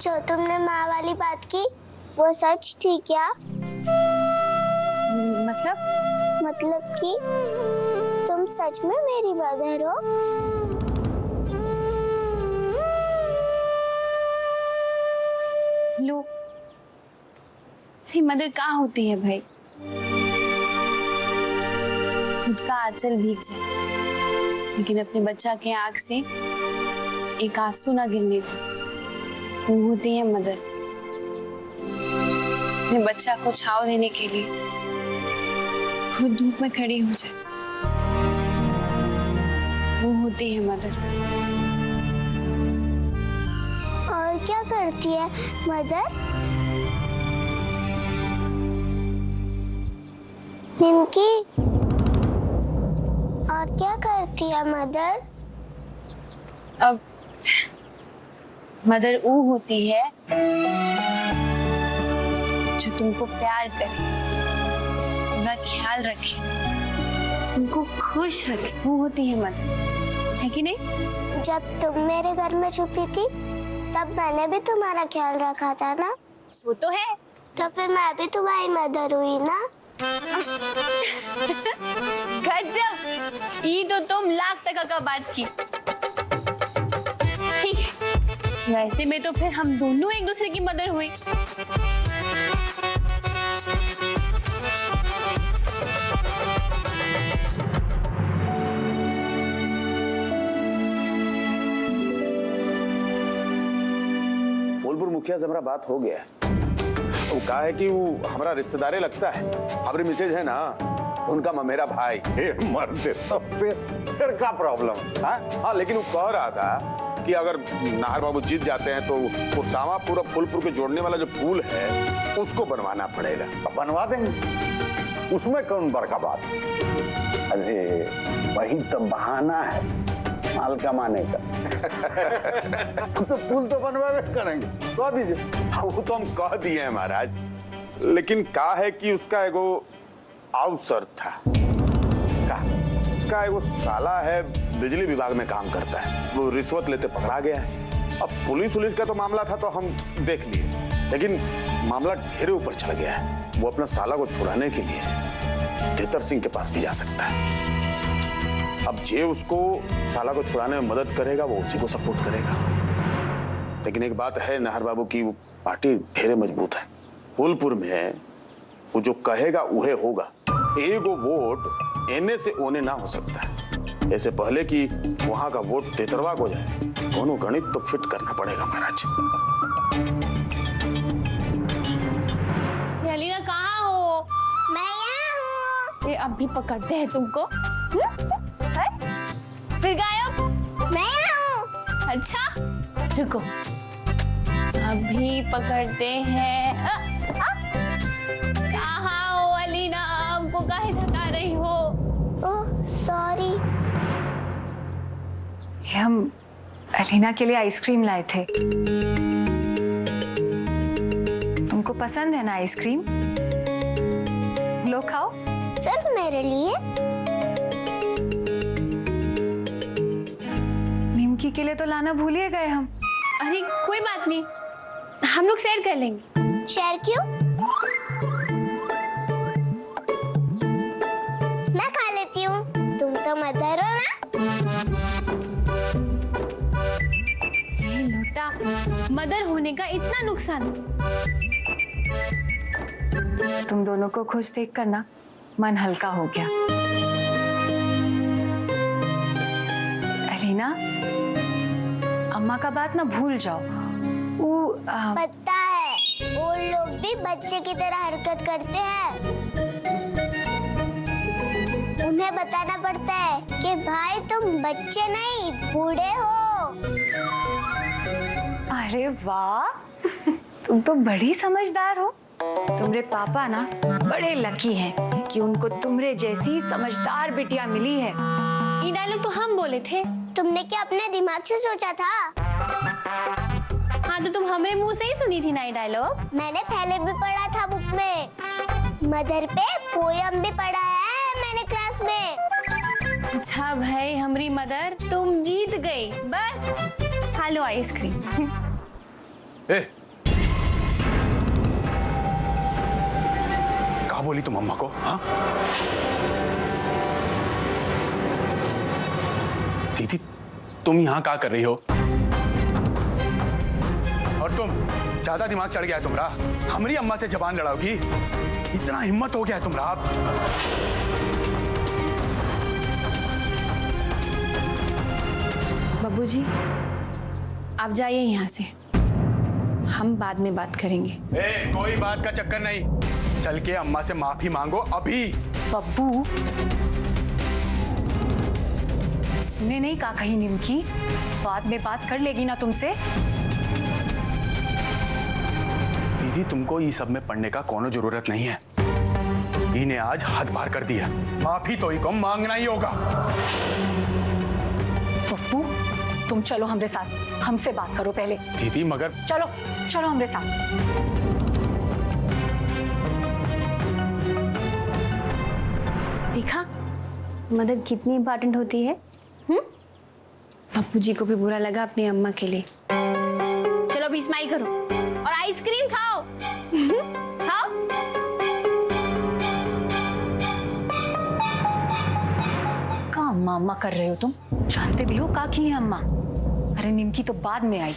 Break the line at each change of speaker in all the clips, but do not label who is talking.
जो तुमने माँ वाली बात की वो सच थी क्या? मतलब कि तुम सच में मेरी मदर हो?
लो, मदर कहाँ होती है भाई? खुद का आंचल भीग जाए लेकिन अपने बच्चा के आंख से एक आंसू ना गिरने थे, वो होती है मदर। अपने बच्चा को छांव देने के लिए खुद धूप में खड़ी हो जाए, वो होती है मदर।
और क्या करती है मदर? निमकी, और क्या करती है मदर?
अब मदर वो होती है जो तुमको प्यार करे, तुम्हारा ख्याल रखे, तुमको खुश रखे, वो होती है मदर, है कि नहीं?
जब तुम मेरे घर में छुपी थी तब मैंने भी तुम्हारा ख्याल रखा था ना?
सो तो है।
तो फिर मैं भी तुम्हारी मदर हुई ना?
गजब, ये तो तुम लाख टका का बात की। ठीक है, वैसे में तो फिर हम दोनों एक दूसरे की मदर हुई।
फूलपुर मुखिया से हमारा बात हो गया है। वो कहा है कि वो हमारा रिश्तेदारी लगता है, हमारी मिसेज है ना, उनका मेरा भाई।
मर्द तो फिर क्या प्रॉब्लम?
हाँ, लेकिन वो कह रहा था कि अगर नाहर बाबू जीत जाते हैं तो कुरसावा पूरा फूलपुर के जोड़ने वाला जो पुल है उसको बनवाना पड़ेगा।
बनवा देंगे, उसमें कौन बड़का बात। अरे वही तो बहाना है माल कमाने का। तो पुल तो बनवा करेंगे, कह दीजिए।
हाँ, वो तो हम कह दिए हैं महाराज, लेकिन कहा है कि उसका एगो अवसर था। उसका एगो साला है, बिजली विभाग में काम करता है, वो रिश्वत लेते पकड़ा गया है। अब पुलिस का तो मामला था तो हम देख लिए, लेकिन मामला ढेरे ऊपर चल गया है। वो अपना साला को छुड़ाने के लिए तेतर सिंह के पास भी जा सकता है। अब जे उसको साला को छुड़ाने में मदद करेगा वो उसी को सपोर्ट करेगा। लेकिन एक बात है नाहर बाबू की, वो पार्टी ढेरे मजबूत है। फूलपुर में वो जो कहेगा उहे होगा। एगो वोट एने से ओने ना हो सकता है। ऐसे पहले कि वहां का वोट तेतरवा को जाए, दोनों गणित तो फिट करना पड़ेगा महाराज।
अलीना कहाँ हो?
मैं यहाँ हूँ।
ये अब भी पकड़ते हैं तुमको? फिर गायब?
मैं यहाँ हूँ।
अच्छा रुको, अभी पकड़ते हैं। कहाँ हो अलीना? हमको काहे थका रही हो?
Oh sorry.
हम अलीना के लिए आइसक्रीम लाए थे। तुमको पसंद है ना आइसक्रीम? लो खाओ।
सिर्फ मेरे लिए?
निमकी के लिए तो लाना भूल ही गए हम।
अरे कोई बात नहीं, हम लोग शेयर कर लेंगे।
शेयर क्यों? मैं खा लेती हूँ, तुम तो मदर हो ना?
ये लोटा, मदर होने का इतना नुकसान।
तुम दोनों को खुश देखकर ना मन हल्का हो गया। अलीना, अम्मा का बात ना भूल जाओ।
पता है, वो लोग भी बच्चे की तरह हरकत करते हैं। उन्हें बताना पड़ता है कि भाई तुम बच्चे नहीं बूढ़े हो।
अरे वाह, तुम तो बड़ी समझदार हो। तुम्हारे पापा ना बड़े लकी हैं कि उनको तुम्हारे जैसी समझदार बिटिया मिली है।
ये डायलॉग तो हम बोले थे।
तुमने क्या अपने दिमाग से सोचा था?
हाँ तो तुम हमारे मुंह से ही सुनी थी ना ये डायलॉग।
मैंने पहले भी पढ़ा था बुक में। मदर पे पोयम भी पढ़ा है मैंने क्लास में।
अच्छा भाई हमारी मदर तुम जीत गई, बस खा लो आइसक्रीम।
ए, कहा बोली तुम अम्मा को? हाँ दीदी, तुम यहाँ क्या कर रही हो? और तुम ज्यादा दिमाग चढ़ गया है तुम्हारा, हमारी अम्मा से जबान लड़ाओगी? इतना हिम्मत हो गया है तुम्हारा?
बाबूजी, आप जाइए यहाँ से, हम बाद में बात करेंगे।
कोई बात का चक्कर नहीं, चल के अम्मा से माफी मांगो अभी।
बब्बू, सुने नहीं का कही निमकी, बाद में बात कर लेगी ना तुमसे।
दीदी, तुमको ये सब में पढ़ने का कोनो जरूरत नहीं है। इन्हें आज हद पार कर दिया, माफी तो ही को मांगना ही होगा।
बब्बू, तुम चलो हमरे साथ, हमसे बात करो पहले।
दीदी मगर
चलो चलो हमरे साथ।
देखा मदर कितनी इम्पोर्टेंट होती है। पप्पू जी को भी बुरा लगा अपनी अम्मा के लिए। चलो अभी स्माइल करो और आइसक्रीम खाओ। खाओ।
का अम्मा अम्मा कर रहे हो तुम? जानते भी हो का की है अम्मा? अरे निमकी तो बाद में आई,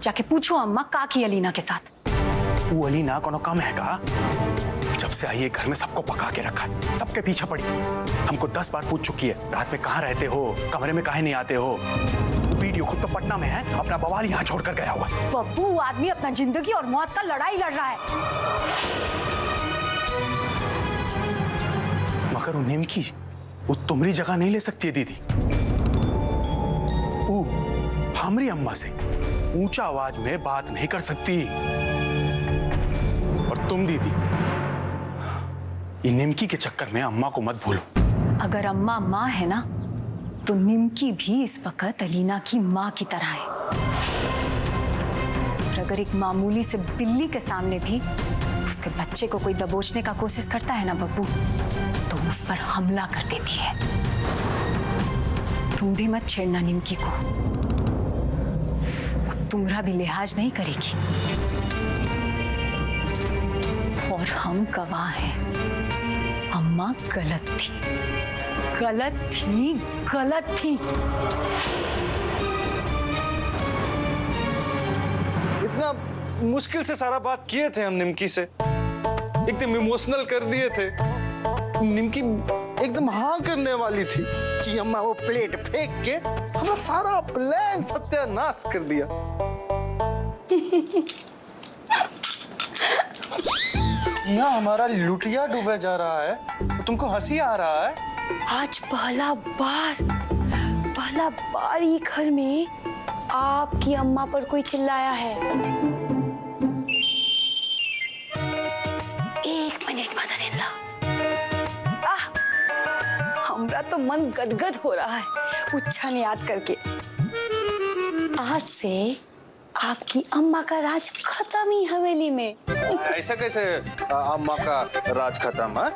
जाके पूछो अम्मा का की अलीना के साथ।
वो अलीना कोनो कम है का? जब से आई है घर में सबको पका के रखा है, सबके पीछे पड़ी। हमको 10 बार पूछ चुकी है, रात में कहाँ रहते हो, कमरे में काहे नहीं आते हो। वीडियो खुद तो पटना में है, अपना बवाल यहाँ छोड़कर गया हुआ।
बब्बू, वो आदमी अपना जिंदगी और मौत का लड़ाई लड़ रहा है।
मगर वो निमकी, वो तुम्हारी जगह नहीं ले सकती है दीदी। वो हमारी अम्मा से ऊंचा आवाज में बात नहीं कर सकती। और तुम दीदी, ये निमकी के चक्कर में अम्मा को मत भूलो।
अगर अम्मा माँ है ना, तो निमकी भी इस वक्त अलीना की माँ की तरह है। और अगर एक मामूली से बिल्ली के सामने भी उसके बच्चे को कोई दबोचने का कोशिश करता है ना बब्बू, तो उस पर हमला कर देती है। तुम भी मत छेड़ना निमकी को, वो तुम्हारा भी लिहाज नहीं करेगी। और हम गवाह हैं, अम्मा गलत थी, गलत थी, गलत थी।
इतना मुश्किल से सारा बात किए थे हम निमकी से, एकदम इमोशनल कर दिए थे। निमकी एकदम हाँ करने वाली थी कि अम्मा वो प्लेट फेंक के हमारा सारा प्लान सत्यानाश कर दिया। यहाँ हमारा लुटिया डूबे जा रहा है, तुमको हंसी आ रहा है?
आज पहला बार ही घर में आपकी अम्मा पर कोई चिल्लाया है। एक मिनट मदर इन लॉ, हमरा तो मन गदगद हो रहा है उच्छन याद करके। आज से आपकी अम्मा का राज खत्म ही हवेली में।
ऐसा कैसे अम्मा का राज खत्म है?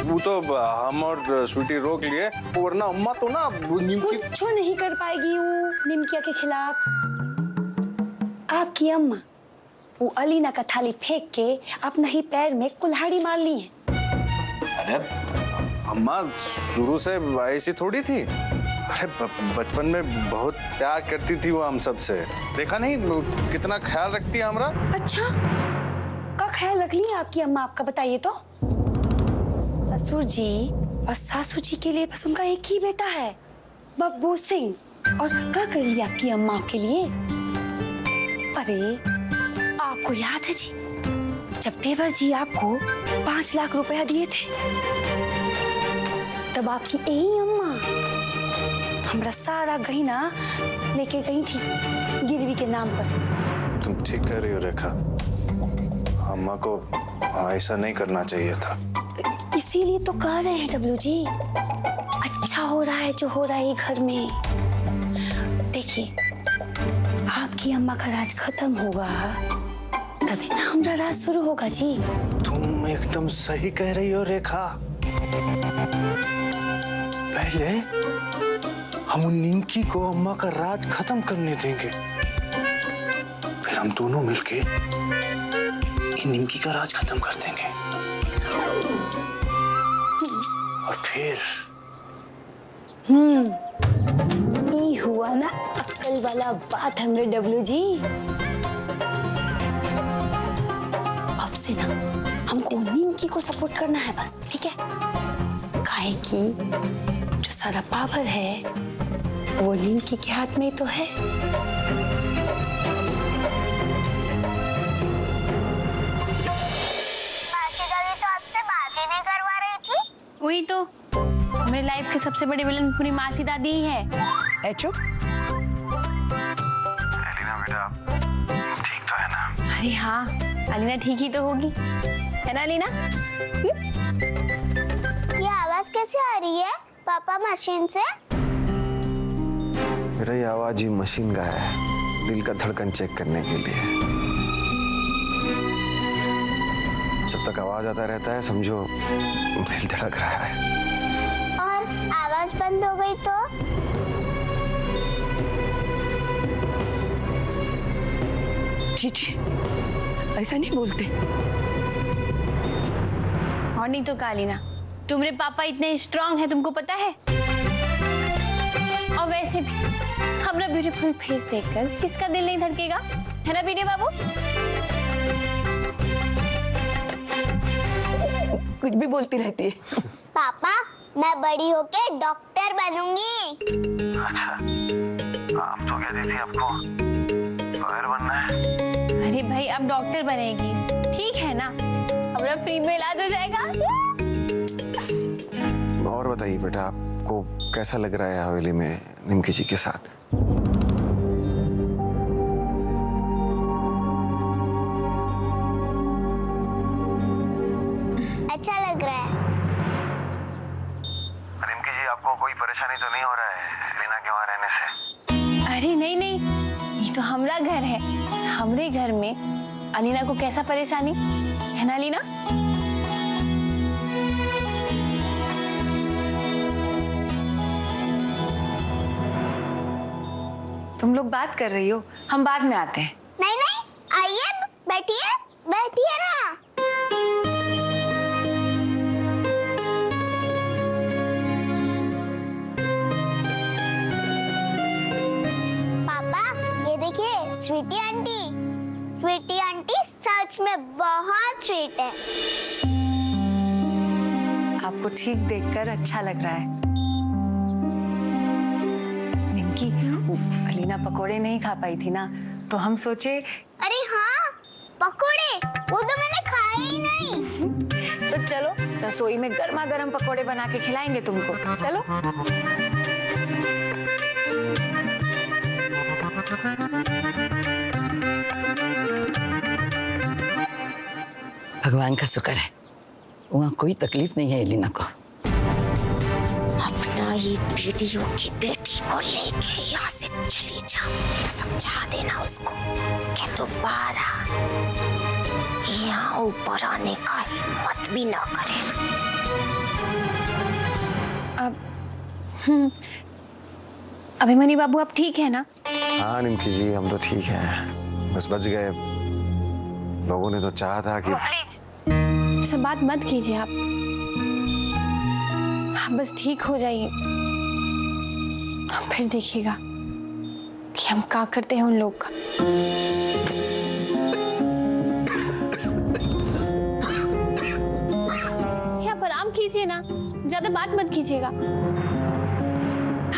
वो तो हम और स्वीटी रोक लिए, वरना अम्मा तो ना निमकी
कुछ नहीं कर पाएगी वो निमकिया के खिलाफ। आपकी अम्मा वो अलीना का थाली फेंक के अपना ही पैर में कुल्हाड़ी मार ली है।
अरे अम्मा शुरू से ऐसी थोड़ी थी। अरे बचपन में बहुत प्यार करती थी वो हम सब से, देखा नहीं कितना ख्याल रखती है हमारा।
अच्छा, का ख्याल रख ली आपकी अम्मा आपका, बताइए तो। ससुर जी और सासू जी के लिए बस उनका एक ही बेटा है, बब्बू सिंह। और क्या कर लिया आपकी अम्मा के लिए? अरे आपको याद है जी, जब देवर जी आपको 5 लाख रुपया दिए थे, तब आपकी यही अम्मा हमारा सारा गहना लेके गई थी गिरवी के नाम पर।
तुम ठीक कह रही हो रेखा, अम्मा को ऐसा नहीं करना चाहिए था।
इसीलिए तो कह रहे हैं डब्लू जी, अच्छा हो रहा है जो हो रहा है घर में। देखिए, आपकी अम्मा का राज खत्म होगा तभी ना हमारा राज शुरू होगा जी।
तुम एकदम सही कह रही हो रेखा। पहले हम उन निमकी को अम्मा का राज खत्म करने देंगे, फिर हम दोनों मिलके इन निमकी का राज खत्म कर देंगे और फिर
ये हुआ ना अक्ल वाला बात हमरे डब्लू जी। अब से ना हमको निमकी को सपोर्ट करना है बस, ठीक है? काहे कि जो सारा पावर है वो निमकी के हाथ में ही तो है।
मासी दादी तो आपसे बात ही नहीं करवा रही थी।
वही तो, हमारी लाइफ के सबसे बड़ी विलन पूरी मासी दादी ही है।
ए चुप।
एलिना बेटा ठीक तो है ना?
अरे हाँ, अलीना ठीक ही तो होगी, है ना अलीना?
ये आवाज कैसे आ रही है पापा मशीन से?
बेटा ये आवाज ही मशीन का है, दिल का धड़कन चेक करने के लिए। जब तक आवाज आता रहता है समझो दिल धड़क रहा है।
और आवाज बंद हो गई तो?
जी ऐसा नहीं बोलते।
और नहीं तो कालीना, तुम्हारे पापा इतने स्ट्रांग हैं, तुमको पता है? और वैसे भी हमारा ब्यूटीफुल फेस देखकर किसका दिल नहीं धड़केगा, है ना बीने बाबू?
कुछ भी बोलती रहती है।
पापा मैं बड़ी होके डॉक्टर बनूंगी।
अच्छा, आप तो कहती थी आपको लॉयर बनना है।
अरे भाई अब डॉक्टर बनेगी, ठीक है ना? हमारा फ्री में इलाज हो जाएगा।
और बताइए बेटा आपको कैसा लग रहा है हवेली में निमकी जी के साथ?
अच्छा लग रहा है।
निमकी जी आपको कोई परेशानी तो नहीं हो रहा है एलिना के वहाँ रहने से?
अरे नहीं नहीं, ये तो हमारा घर है, हमरे घर में अलीना को कैसा परेशानी, है ना अलीना?
तुम लोग बात कर रही हो, हम बाद में आते हैं।
नहीं नहीं आइए बैठिए बैठिए ना। पापा ये देखिए स्वीटी आंटी। स्वीटी आंटी सच में बहुत स्वीट है।
आपको ठीक देखकर अच्छा लग रहा है। निमकी, अलीना पकोड़े नहीं खा पाई थी ना, तो हम सोचे।
अरे हाँ पकोड़े, वो तो मैंने खाए ही नहीं।
तो चलो रसोई में गर्मा गर्म पकोड़े बना के खिलाएंगे तुमको, चलो।
भगवान का शुक्र है वहाँ कोई तकलीफ नहीं है एलिना को।
अपना ये वीडियो की बेटी को लेके यहाँ से चली जाओ। समझा देना उसको कि दोबारा यहाँ ऊपर आने का हिम्मत भी ना करे।
अभिमन्यु बाबू आप ठीक है ना?
हाँ निमकी जी हम तो ठीक हैं, बस बच गए। लोगों ने तो चाहा था कि
ऐसा बात मत कीजिए आप बस ठीक हो जाइए, फिर देखिएगा कि हम क्या करते हैं उन लोग का। यहाँ पर आराम कीजिए ना, ज्यादा बात मत कीजिएगा।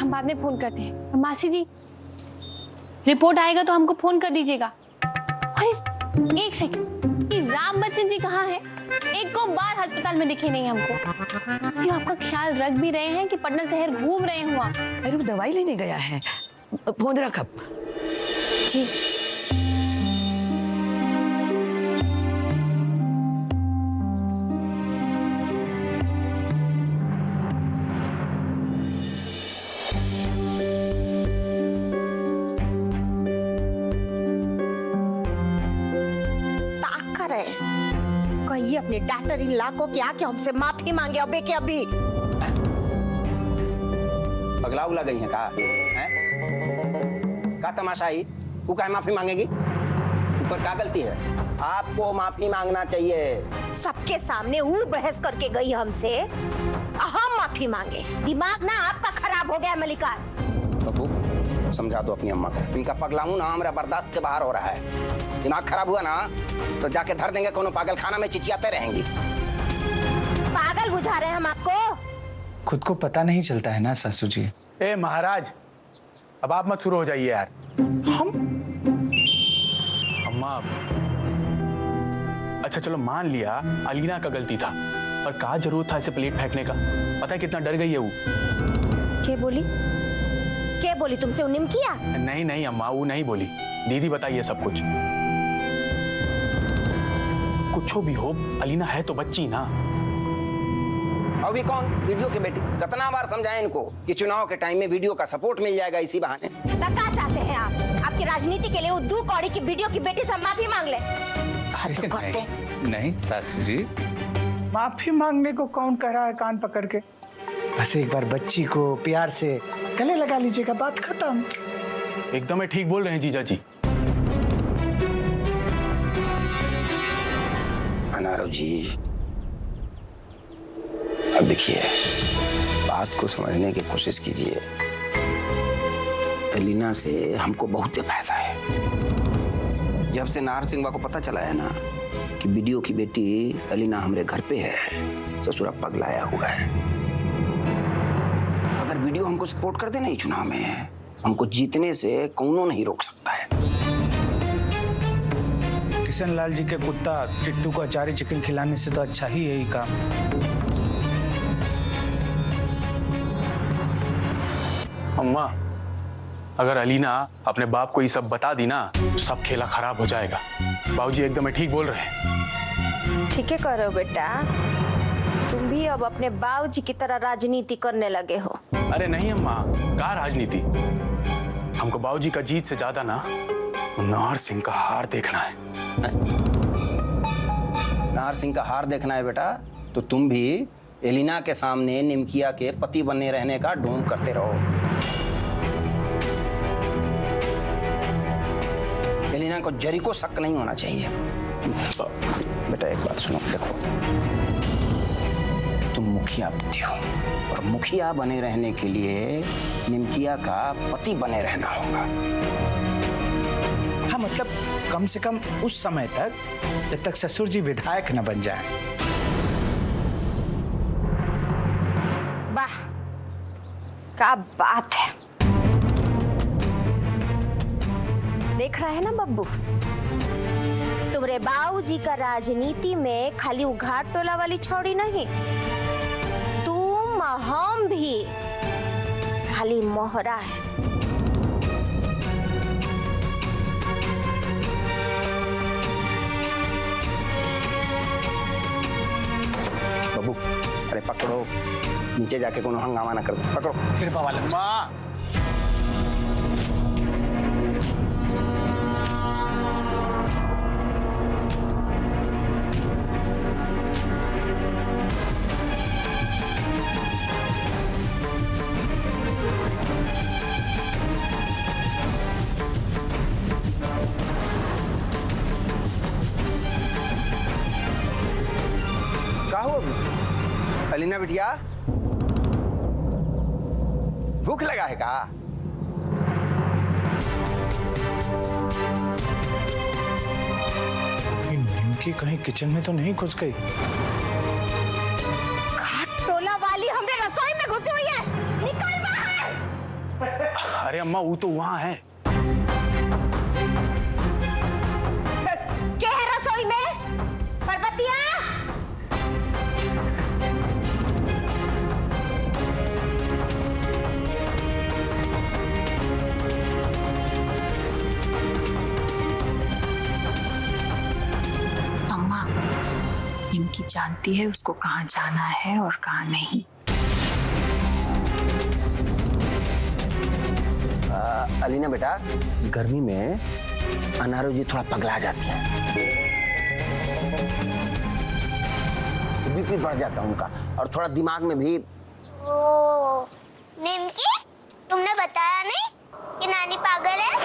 हम बाद में फोन करते हैं। मासी जी रिपोर्ट आएगा तो हमको फोन कर दीजिएगा। अरे एक सेकंड, कि राम बच्चन जी कहाँ है? एक को बार अस्पताल में दिखे नहीं हमको। ये आपका ख्याल रख भी रहे हैं कि पटना शहर घूम रहे हुआ?
अरे वो दवाई लेने गया है, फोन रख अब।
जी
कहिए अपने डॉक्टर इन ला को क्या कि हमसे माफी मांगे अबे के अभी।
पगला उगला गई है का? हैं? का तमाशा ही? तू काहे माफी मांगेगी? ऊपर क्या गलती है? आपको माफी मांगना चाहिए।
सबके सामने वो बहस करके गई हमसे, हम माफी मांगे। दिमाग ना आपका खराब हो गया मलिकार।
बब्बू समझा दो अपनी अम्मा को, इनका पगलामू ना हमारा बर्दाश्त के बाहर हो रहा है। दिमाग खराब हुआ ना तो जाके धर देंगे कोनो पागल खाना में, चिचियाते रहेंगी।
पागल बुझा रहे हैं हम आपको?
खुद को पता नहीं चलता है ना सासू जी।
ए महाराज, अब आप मत शुरू हो जाइए यार। अम्मा, अच्छा चलो मान लिया अलीना का गलती था, पर क्या जरूरत था इसे प्लेट फेंकने का? पता है कितना डर गई है वो।
क्या बोली तुमसे? उन्नीम किया?
नहीं नहीं अम्मा, वो नहीं बोली। दीदी बताइए सब कुछ। कुछ भी हो, अलीना है तो बच्ची ना।
अभी कौन? वीडियो की बेटी। कितना बार समझाएं इनको कि चुनाव के टाइम में वीडियो का सपोर्ट मिल जाएगा इसी बहाने।
क्या चाहते हैं आप? आपकी राजनीति के लिए वो 2 कौड़ी की वीडियो की बेटी से माफी मांग ले? हद करते।
नहीं सासू जी, माफी मांगने को कौन कह रहा है कान पकड़ के? बस एक बार बच्ची को प्यार से गले लगा लीजिएगा, बात खत्म।
एकदम ही ठीक बोल रहे हैं जीजा जी।
अनारो जी, अब देखिए, बात को समझने की कोशिश कीजिए। एलिना से हमको बहुत फायदा है। जब से नाहर सिंह को पता चला है ना कि वीडियो की बेटी एलिना हमारे घर पे है, ससुरा पगलाया हुआ है। अगर वीडियो हमको सपोर्ट कर दे नहीं चुनाव में, हमको जीतने से कौनो नहीं रोक सकता है।
किशन लाल जी के कुत्ता टिट्टू को अचारी चिकन खिलाने से तो अच्छा ही यही काम।
अम्मा, अगर अलीना अपने बाप को ये सब बता दी ना तो सब खेला खराब हो जाएगा। बाबूजी एकदम ठीक बोल रहे हैं।
ठीक है कह रहे हो बेटा, तुम भी अब अपने बाबूजी की तरह राजनीति करने लगे हो।
अरे नहीं अम्मा, क्या राजनीति? हमको बाबूजी का जीत से ज्यादा ना नाहर सिंह का हार देखना है।
नाहर सिंह का हार देखना है बेटा, तो तुम भी एलिना के सामने निमकिया के पति बने रहने का ढोंग करते रहो। एलिना को जरी को शक नहीं होना चाहिए। बेटा एक बात सुनो, देखो तुम मुखिया पति हो और मुखिया बने रहने के लिए निमकिया का पति बने रहना होगा।
हाँ मतलब कम से कम उस समय तक जब तक ससुर जी विधायक न बन जाए।
वाह, क्या बात है। देख रहा है ना बब्बू, तुम्हारे बाबूजी का राजनीति में खाली उघाट टोला वाली छौड़ी नहीं, तुम हम भी खाली मोहरा है।
बाबू अरे पकड़ो, नीचे जाके कोनो हंगामा ना कर दो। पकड़ो।
कृपा वाला
माँ,
अलीना बिटिया, भूख लगा है का?
निमकी कहीं किचन में तो नहीं घुस गई?
घाट टोला वाली हमने रसोई में घुसी हुई है, निकल बाहर।
अरे अम्मा वो तो वहां है।
क्या है रसोई में? पर्वतिया,
निमकी जानती है उसको कहाँ जाना है और कहाँ नहीं।
अलीना बेटा, गर्मी में अनारो जी थोड़ा पगला जाती है, बीपी बढ़ जाता है उनका, और थोड़ा दिमाग में भी।
ओ, निमकी तुमने बताया नहीं कि नानी पागल है?